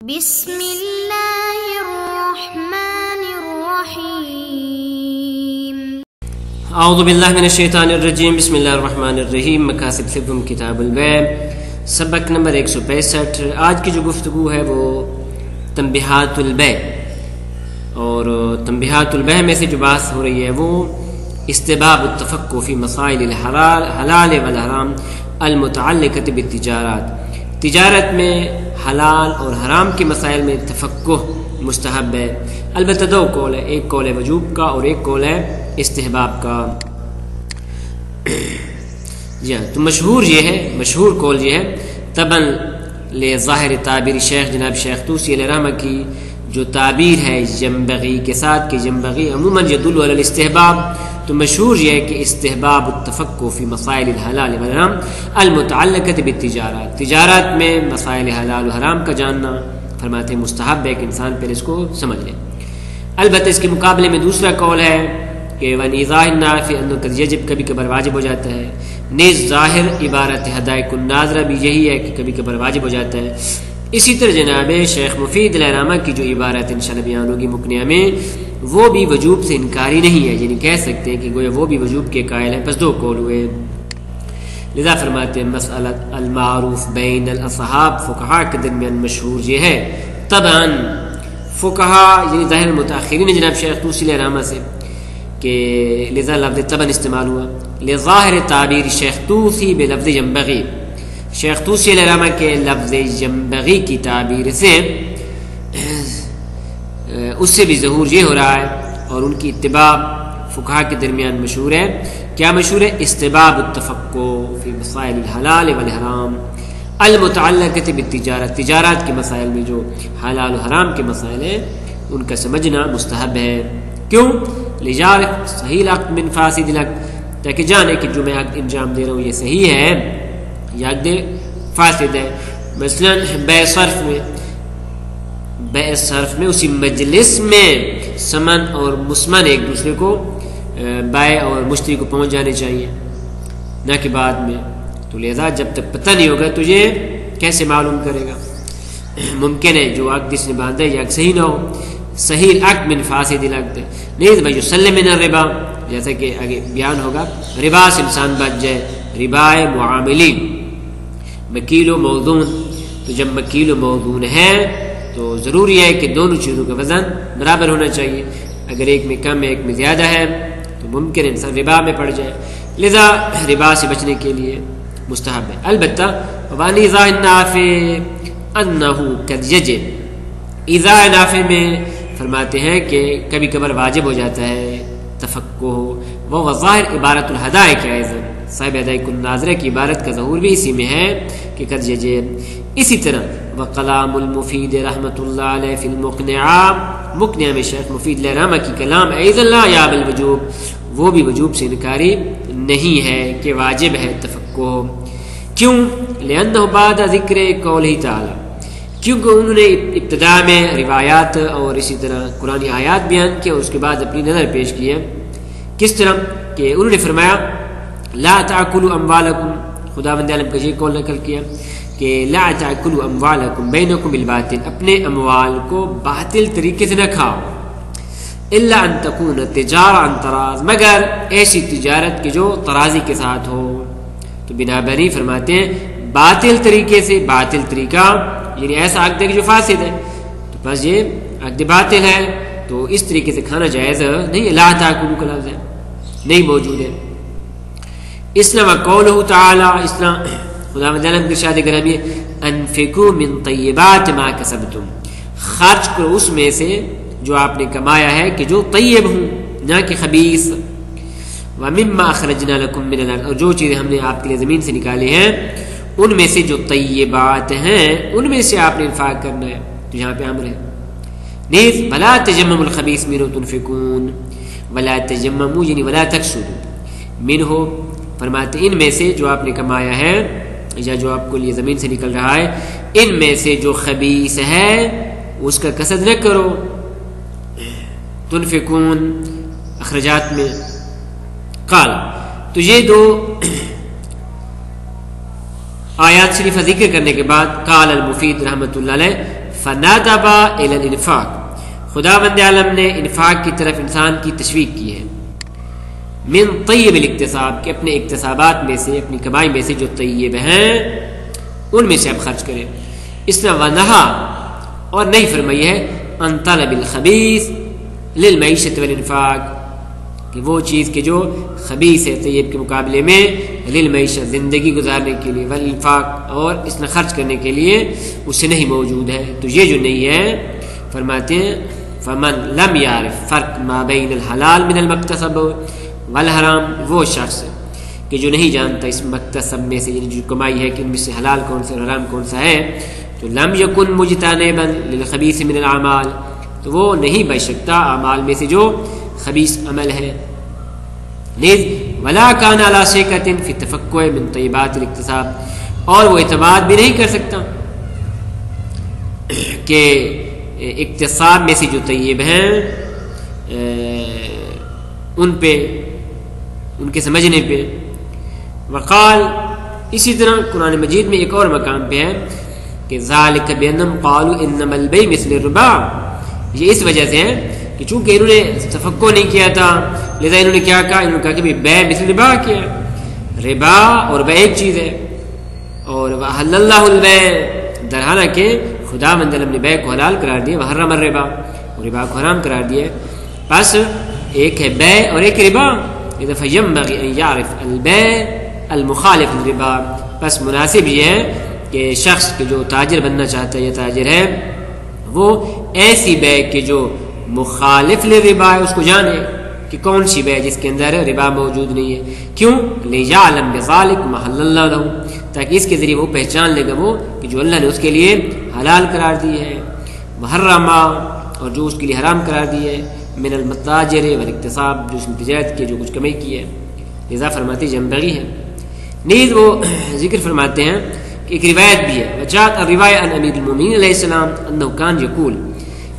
بسم اللہ الرحمن الرحیم اعوذ باللہ من الشیطان الرجیم بسم اللہ الرحمن الرحیم مقاصد فقہ کتاب البیع سبق نمبر 165۔ آج کی جو گفتگو ہے وہ تنبیہات البیع، اور تنبیہات البیع میں سے جو بات ہو رہی ہے وہ استحباب التفقہ فی مسائل الحلال والحرام المتعلقۃ بالتجارات، تجارت میں حلال اور حرام کے مسائل میں تفقہ مستحب ہے۔ البتہ دو قول ہے، ایک قول ہے وجوب کا اور ایک قول ہے استحباب کا۔ جی ہاں، تو مشہور قول یہ ہے طبعا لظاہر تعبیر شیخ جناب شیخ طوسی علیہ رحمہ کی جو تعبیر ہے ینبغی کے ساتھ کہ ینبغی عموماً یدل علی الاستحباب، تو مشہور یہ ہے کہ استحباب التفقہ فی مسائل الحلال والحرام المتعلقۃ بالتجارات، تجارت میں مسائل حلال و حرام کا جاننا فرماتے ہیں مستحب ہے کہ انسان پہلے اس کو سمجھ لے۔ البتہ اس کے مقابلے میں دوسرا قول ہے کہ وَنِیزَاهِ النَّافِ أَنَّهُ قَدْ يَجِبُ کبھی کبھار واجب ہو جاتا ہے۔ نیز ظاہر عبارت حدائق الناظرہ بھی یہی ہے کہ کبھی کبھار واجب ہو جاتا ہے۔ اسی طرح جناب شیخ مفید علیہ رحمہ کی جو عبارت انشاءاللہ بیان ہوگی مقنعہ میں، وہ بھی وجوب سے انکاری نہیں ہے، یعنی کہہ سکتے ہیں کہ گویا وہ بھی وجوب کے قائل ہیں۔ بس دو قول ہوئے، لذا فرماتے ہیں مسئلہ المعروف بین الاصحاب، فقہاء کے درمیان مشہور یہ ہے طبعا فقہاء یعنی ظاہر متاخرین جناب شیخ طوسی علیہ رحمہ سے کہ لذا لفظ طبعا استعمال ہوا لظاہر تعبیر شیخ طوسی بلفظ ینبغی، شیخ طوسی علیہ رحمہ کے لفظ ینبغی کی تعبیر سے اس سے بھی ظہور یہ ہو رہا ہے، اور ان کی اتباع فقہاء کے درمیان مشہور ہے۔ کیا مشہور ہے؟ استحباب التفقہ فی مسائل الحلال والحرام المتعلقۃ بالتجارت، تجارت کے مسائل میں جو حلال و حرام کے مسائل ہیں ان کا سمجھنا مستحب ہے۔ کیوں؟ لیجعل صحیح العقد من فاسد العقد، تاکہ جانے کہ جو میں عقد انجام دے رہا ہوں یہ صحیح ہے یا عقد فاسد ہے۔ مثلا بیع صرف میں اسی مجلس میں سمن اور مسمن ایک دوسرے کو بائع اور مشتری کو پہنچ جانے چاہیے، نہ کہ بعد میں۔ تو لہذا جب تک پتہ نہیں ہوگا تو یہ کیسے معلوم کرے گا؟ ممکن ہے جو عقد اس نے باندھا ہے یہ عقد صحیح نہ ہو، صحیح العقد من فاسد العقد، نیز ویسلم من الربا، جیسا کہ آگے بیان ہوگا ربا سے انسان بچ جائے، ربائے معاملین مکیل و موزون۔ تو جب مکیل و موزون ہے تو ضروری ہے کہ دونوں چیزوں کا وزن برابر ہونا چاہیے، اگر ایک میں کم ہے ایک میں زیادہ ہے تو ممکن انسان ربا میں پڑ جائے، لذا ربا سے بچنے کے لیے مستحب ہے۔ البتہ وَنِیزَاهِ النَّافِ أَنَّهُ قَدْ يَجِبُ، ایذاء نافع میں فرماتے ہیں کہ کبھی کبھار واجب ہو جاتا ہے تفقہ، وہ ظاہر عبارت الحدائق ہے، صاحب حدائق الناظرہ کی عبارت کا ظہور بھی اسی میں ہے کہ قد یجب۔ اسی طرح وکلام المفید رحمۃ اللہ علیہ فی المقنعہ، مقنعہ میں شیخ مفید علیہ رحمہ کی کلام ایضا لا یا بالوجوب، وہ بھی وجوب سے انکاری نہیں ہے کہ واجب ہے تفقہ۔ کیوں؟ لأنہ بعد ذکر قولہ تعالی، کیونکہ انہوں نے ابتدا میں روایات اور اسی طرح قرآنی آیات بیان کی اور اس کے بعد اپنی نظر پیش کی ہے۔ کس طرح کہ انہوں نے فرمایا لا تأکلوا اموالکم، خداوند عالم کا یہ قول نقل کیا کہ لا تأکلوا اموالکم بینکم بالباطل، اپنے اموال کو باطل طریقے سے نہ کھاؤ، الا ان تکون تجارہ عن تراض، مگر ایسی تجارت کی جو ترازی کے ساتھ ہو۔ تو بنابراین فرماتے ہیں باطل طریقے سے، باطل طریقہ یعنی ایسا عقد ہے کہ جو فاسد ہے، تو بس یہ عقد باطل ہے تو اس طریقے سے کھانا جائز نہیں ہے، لا تأکلوا کا لفظ ہے نہیں موجود ہے۔ اسلام قولہ تعالی، اسلام خداوند عالم کی ارشاد گرامی انفقوا من طیبات ما کسبتم، خرچ کرو اس میں سے جو آپ نے کمایا ہے کہ جو طیب ہوں نہ کہ خبیث، ومما اخرجنا لکم من الارض، اور جو چیزیں ہم نے آپ کے لیے زمین سے نکالی ہیں ان میں سے جو طیبات ہیں ان میں سے آپ نے انفاق کرنا ہے، تو یہاں پہ امر ہے۔ نیز ولا تجمموا الخبیث منہ تنفقون، ولا تجمموا یعنی ولا تقصدوا منہ، فرماتے ان میں سے جو آپ نے کمایا ہے یا جو آپ کو لیے زمین سے نکل رہا ہے ان میں سے جو خبیث ہے اس کا قصد نہ کرو، تنفقون اخرجات میں قال۔ تو یہ دو آیات شریفہ ذکر کرنے کے بعد قال المفید رحمۃ اللہ علیہ فندب الی الانفاق، خداوند عالم نے انفاق کی طرف انسان کی تشویق کی ہے، من طیب الاکتساب، کہ اپنے اکتسابات میں سے، اپنی کمائی میں سے جو طیب ہیں ان میں سے آپ خرچ کریں۔ اس طرح ونہا، اور نہیں فرمائی ہے ان طلب الخبیث للمعیشت والانفاق، کہ وہ چیز کہ جو خبیث ہے طیب کے مقابلے میں، للمعیشت زندگی گزارنے کے لیے، والانفاق اور اس میں خرچ کرنے کے لیے اس سے نہیں موجود ہے، تو یہ جو نہیں ہے فرماتے ہیں فمن لم یعرف فرق ما بین الحلال من المکتسب والحرام، وہ شخص کہ جو نہیں جانتا اس مکتسب میں سے، یعنی جو کمائی ہے کہ ان میں سے حلال کون سا اور حرام کون سا ہے، تو لم یکن مجتنبا للخبیث من الاعمال، تو وہ نہیں بچ سکتا اعمال میں سے جو خبیث عمل ہے۔ نیز ولا کان علی ثقۃ فی التفقع من طیبات الاکتساب، اور وہ اعتماد بھی نہیں کر سکتا کہ اکتساب میں سے جو طیب ہیں ان پہ، ان کے سمجھنے پہ۔ وقال، اسی طرح قرآن مجید میں ایک اور مقام پہ ہے کہ ذالک بانہم قالوا انما البیع مثل الربا، یہ اس وجہ سے ہے کہ چونکہ انہوں نے تفقع نہیں کیا تھا لہذا انہوں نے کیا کہا، انہوں نے کہا کہ بیع مثل ربا کیا، ربا اور بیع ایک چیز ہے، اور وحل اللہ البیع، در حالانکہ خدا مند نے بیع کو حلال قرار دیا، وحرم الربا، اور ربا کو حرام قرار دیا، پس ایک ہے بیع اور ایک ربا، اذا فینبغی ان یعرف البیع المخالف للربا، پس مناسب یہ ہے کہ شخص کے جو تاجر بننا چاہتا ہے یا تاجر ہے وہ ایسی بیع کے جو مخالف للربا ہے اس کو جانے کہ کون سی بیع جس کے اندر ربا موجود نہیں ہے، کیوں؟ لیعلم بذلک ما حل اللہ لہ، تاکہ اس کے ذریعے وہ پہچان لے گا وہ کہ جو اللہ نے اس کے لیے حلال قرار دی ہے، محرم، اور جو اس کے لیے حرام قرار دی ہے، من المتاجر والاکتساب، جو اس نے تجارت کی جو کچھ کمائی کی ہے، لذا فرماتے جنبغی ہے۔ نیز وہ ذکر فرماتے ہیں کہ ایک روایت بھی ہے، وجاءت الروایہ عن امیر المومنین علیہ السلام انہ کان یقول،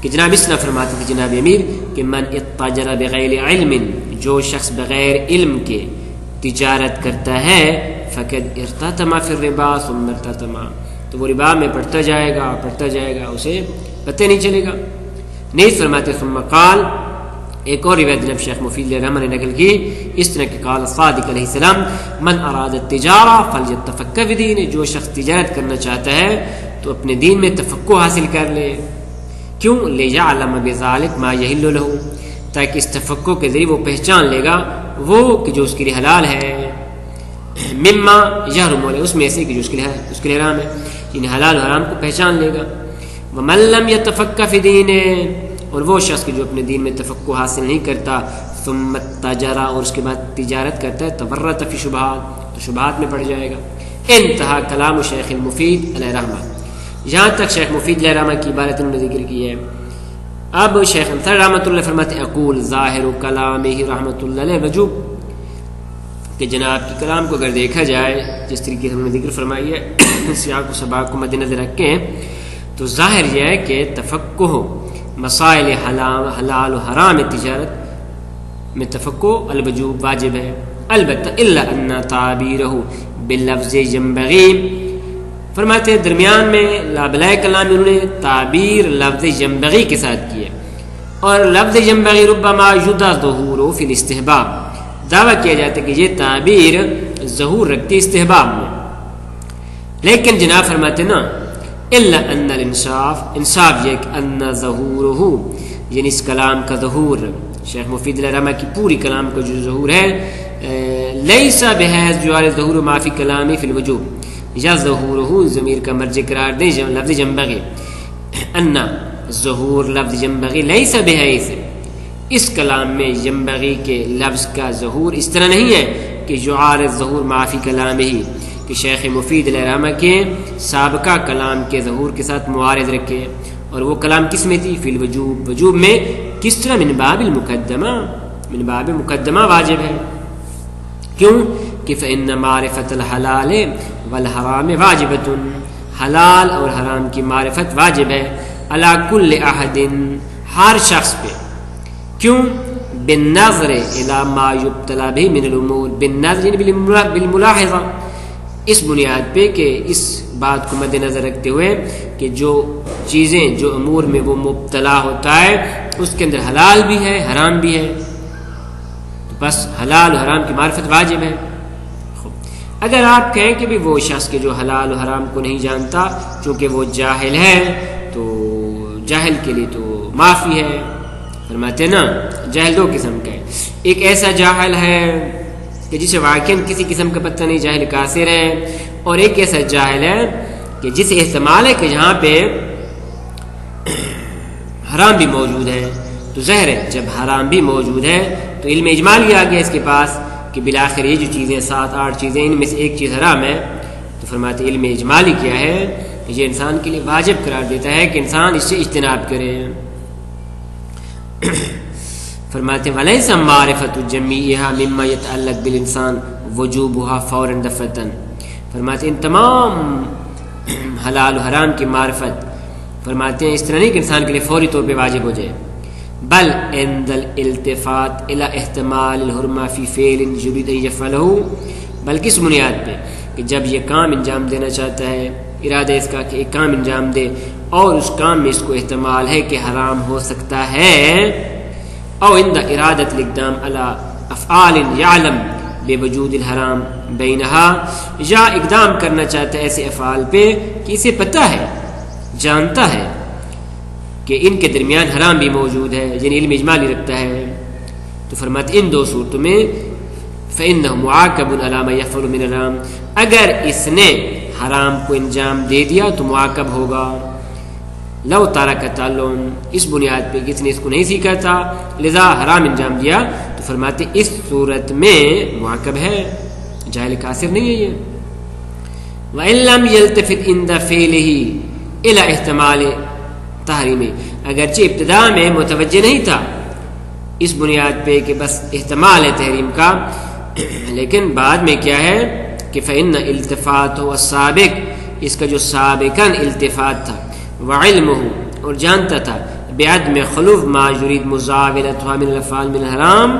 کہ جناب اس طرح فرماتے تھے جناب امیر کہ من اتجر بغیر علم، جو شخص بغیر علم کے تجارت کرتا ہے، فقد ارتتم فی الربا ثم ارتتم، تو وہ ربا میں پڑھتا جائے گا اسے پتہ نہیں چلے گا۔ نیز فرماتے ثم قال، ایک اور روایت جناب شیخ مفید علیہ الرحمہ نے نقل کی اس طرح کہ قال صادق علیہ السلام من اراد التجارہ فلیتفقہ فی دینہ، جو شخص تجارت کرنا چاہتا ہے تو اپنے دین میں تفقہ حاصل کر لے، کیوں؟ لیعلم بذلک ما یحل لہ، تاکہ اس تفقہ کے ذریعے وہ پہچان لے گا وہ کہ جو اس کے لیے حلال ہے، مما یحرم علیہ، اس میں سے کہ جو اس کے لیے حرام ہے، یعنی حلال و حرام کو پہچان لے گا۔ ومن لم یتفقہ فی دینہ، اور وہ شخص جو اپنے دین میں تفقہ حاصل نہیں کرتا، ثم التجارہ، اور اس کے بعد تجارت کرتا ہے، تورط فی شبہات، تو شبہات میں پڑ جائے گا۔ انتہا کلام شیخ المفید علیہ الرحمہ، یہاں تک شیخ مفید علیہ الرحمہ کی عبارت انہوں نے ذکر کی ہے۔ اب شیخ انصر رحمۃ اللہ فرماتے اقول ظاہر کلامہ رحمۃ اللہ علیہ وجوب، کہ جناب کی کلام کو اگر دیکھا جائے جس طریقے سے ہم نے ذکر فرمائی ہے سیاق و سباق کو مد نظر رکھیں تو ظاہر یہ ہے کہ تفقہ مسائل حلال و حرام تجارت میں تفقہ الوجوب واجب ہے، البتہ الا ان تعبیرہ باللفظ ينبغي، فرماتے ہیں درمیان میں لابلائے کلام انہوں نے تعبیر لفظ ينبغي کے ساتھ کی ہے، اور لفظ ينبغي ربما یدعى ظہورہ فی الاستحباب، دعویٰ کیا جاتا ہے کہ یہ تعبیر ظہور رکھتی استحباب میں، لیکن جناب فرماتے نا الا ان الانصاف، انصاف یہ کہ ان ظہورہ، یعنی اس کلام کا ظہور، شیخ مفید علیہ الرحمہ کی پوری کلام کا جو ظہور ہے لیس بحیث جوار ظہور ما فی کلامی فی الوجوب، یا ظہورہ ضمیر کا مرجع قرار دیں لفظ ينبغي، ان ظہور لفظ ينبغي لیس بحیث، اس کلام میں ينبغي کے لفظ کا ظہور اس طرح نہیں ہے کہ یعارض ظہور ما فی کلامہ، کہ شیخ مفید علیہ الرحمہ کے سابقہ کلام کے ظہور کے ساتھ معارض رکھے، اور وہ کلام کس میں تھی؟ فی الوجوب، وجوب میں، کس طرح؟ من باب المقدمہ، من باب مقدمہ واجب ہے، کیوں کہ فإن معرفت الحلال والحرام واجبۃ، حلال اور حرام کی معرفت واجب ہے، علی کل احد، ہر شخص پہ، کیوں؟ بالنظر الی ما یبتلی بہ من الامور، بالنظر یعنی بالملاحظہ، اس بنیاد پہ کہ اس بات کو مد نظر رکھتے ہوئے کہ جو چیزیں جو امور میں وہ مبتلا ہوتا ہے اس کے اندر حلال بھی ہے حرام بھی ہے، تو بس حلال و حرام کی معرفت واجب ہے۔ اگر آپ کہیں کہ بھی وہ شخص کے جو حلال و حرام کو نہیں جانتا چونکہ وہ جاہل ہے، تو جاہل کے لیے تو معافی ہے۔ فرماتے ہیں نا جاہل دو قسم کا ہے، ایک ایسا جاہل ہے کہ جسے واقعاً کسی قسم کا پتہ نہیں، جاہل کافر ہے، اور ایک ایسا جاہل ہے کہ جسے احتمال ہے کہ جہاں پہ حرام بھی موجود ہے، تو ظاہر ہے جب حرام بھی موجود ہے تو علم اجمالی آ گیا اس کے پاس کہ بالآخر یہ جو چیزیں 7-8 چیزیں ان میں سے ایک چیز حرام ہے، تو فرماتے علم اجمالی کیا ہے، یہ انسان کے لیے واجب قرار دیتا ہے کہ انسان اس سے اجتناب کرے۔ فرماتے ہیں وَلَيْسَ مَعْرِفَةُ جَمِيعِهَا مِمَّا يَتَعَلَّقُ بِالْإِنسَانِ وُجُوبُهَا فَوْرًا دَفَّةً، فرماتے ہیں ان تمام حلال و حرام کی معرفت فرماتے ہیں اس طرح نہیں کہ انسان کے لیے فوری طور پہ واجب ہو جائے، بل عند الالتفات الى احتمال الحرمہ فی فعل یرید ان یفعلہ، بلکہ اس بنیاد پہ کہ جب یہ کام انجام دینا چاہتا ہے، ارادہ اس کا کہ ایک کام انجام دے اور اس کام میں اس کو احتمال ہے کہ حرام ہو سکتا ہے، او عند ارادت الاقدام علی افعال یعلم بوجود الحرام بینہا، یا اقدام کرنا چاہتا ہے ایسے افعال پہ کہ اسے پتہ ہے، جانتا ہے کہ ان کے درمیان حرام بھی موجود ہے، یعنی علم اجمالی رکھتا ہے، تو فرماتے ان دو صورتوں میں فإنه معاقب علی ما یفعل من الحرام، اگر اس نے حرام کو انجام دے دیا تو معاقب ہوگا، لو ترک تعلم، اس بنیاد پہ کہ اس نے اس کو نہیں سیکھا تھا لذا حرام انجام دیا، تو فرماتے اس صورت میں معاقب ہے، جاہل کافر نہیں ہے یہ۔ وإن لم يلتفت عند فعله الى احتمال تحریم، اگرچہ ابتدا میں متوجہ نہیں تھا اس بنیاد پہ کہ بس احتمال ہے تحریم کا، لیکن بعد میں کیا ہے کہ فإن التفات ہو السابق، اس کا جو سابقاً التفات تھا، وعلمہ اور جانتا تھا، بعدم خلوف ما یرید مزاولتها من الافعال من الحرام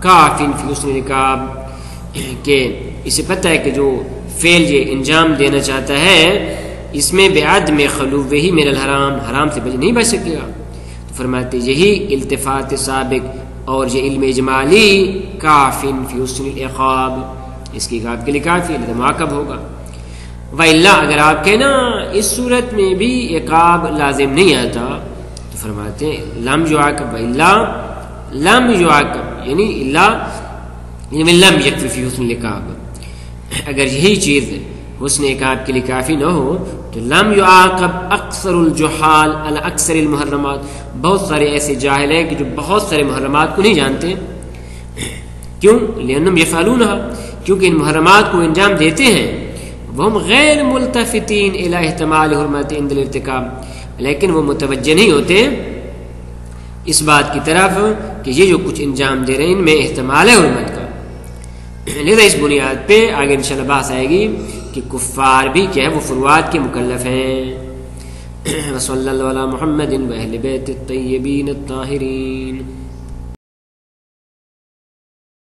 کاف فی حسن العقاب، کہ اسے پتہ ہے کہ جو فعل یہ انجام دینا چاہتا ہے اس میں بعدم خلوف ہی من الحرام، حرام سے نہیں بچ سکے گا، تو فرماتے یہی التفات سابق اور یہ علم اجمالی کافن فی حسن العقاب، اس کی عقاب کے لیے کافی ہے، معاقب ہوگا۔ وَإِلَّا، اگر آپ کہنا اس صورت میں بھی عقاب لازم نہیں آتا، تو فرماتے ہیں لم یعاقب، وَإِلَّا لم یعاقب، یعنی اللہ لم یکفی فی حسن العقاب، اگر یہی چیز حسن عقاب کے لیے کافی نہ ہو تو لم یعاقب اکثر الجحال علی اکثر المحرمات، بہت سارے ایسے جاہل ہیں کہ جو بہت سارے محرمات کو نہیں جانتے، کیوں؟ لأنہم یفعلونہا، کیونکہ ان محرمات کو انجام دیتے ہیں، وہم غیر ملتفتین الی احتمال حرمت عند الارتکاب، لیکن وہ متوجہ نہیں ہوتے اس بات کی طرف کہ یہ جو کچھ انجام دے رہے ہیں ان میں احتمال ہے حرمت کا، لذا اس بنیاد پہ آگے انشاءاللہ بحث آئے گی کہ کفار بھی کیا ہے وہ فروات کے مکلف ہیں۔ وصلی اللہ علی محمد و اہل بیت الطیبین الطاہرین۔